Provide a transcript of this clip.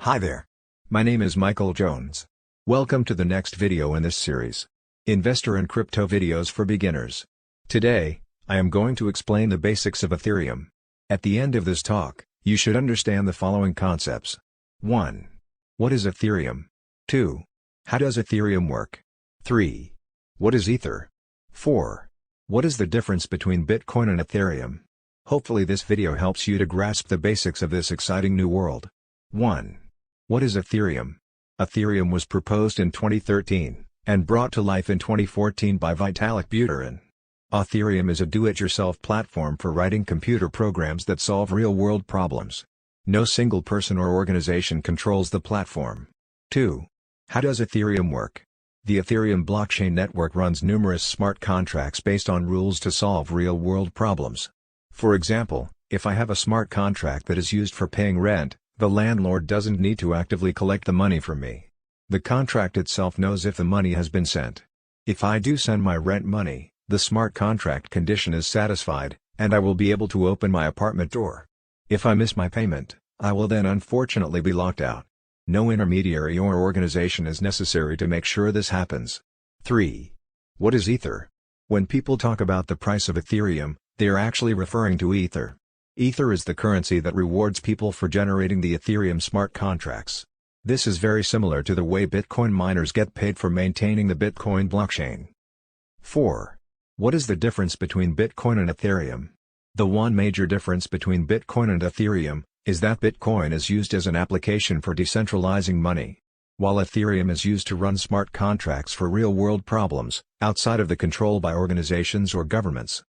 Hi there. My name is Michael Jones. Welcome to the next video in this series. Investor and Crypto Videos for Beginners. Today, I am going to explain the basics of Ethereum. At the end of this talk, you should understand the following concepts. 1. What is Ethereum? 2. How does Ethereum work? 3. What is Ether? 4. What is the difference between Bitcoin and Ethereum? Hopefully this video helps you to grasp the basics of this exciting new world. 1. What is Ethereum? Ethereum was proposed in 2013, and brought to life in 2014 by Vitalik Buterin. Ethereum is a do-it-yourself platform for writing computer programs that solve real-world problems. No single person or organization controls the platform. 2. How does Ethereum work? The Ethereum blockchain network runs numerous smart contracts based on rules to solve real-world problems. For example, if I have a smart contract that is used for paying rent, the landlord doesn't need to actively collect the money from me. The contract itself knows if the money has been sent. If I do send my rent money, the smart contract condition is satisfied, and I will be able to open my apartment door. If I miss my payment, I will then unfortunately be locked out. No intermediary or organization is necessary to make sure this happens. 3. What is Ether? When people talk about the price of Ethereum, they are actually referring to Ether. Ether is the currency that rewards people for generating the Ethereum smart contracts. This is very similar to the way Bitcoin miners get paid for maintaining the Bitcoin blockchain. 4. What is the difference between Bitcoin and Ethereum? The one major difference between Bitcoin and Ethereum is that Bitcoin is used as an application for decentralizing money, while Ethereum is used to run smart contracts for real-world problems, outside of the control by organizations or governments.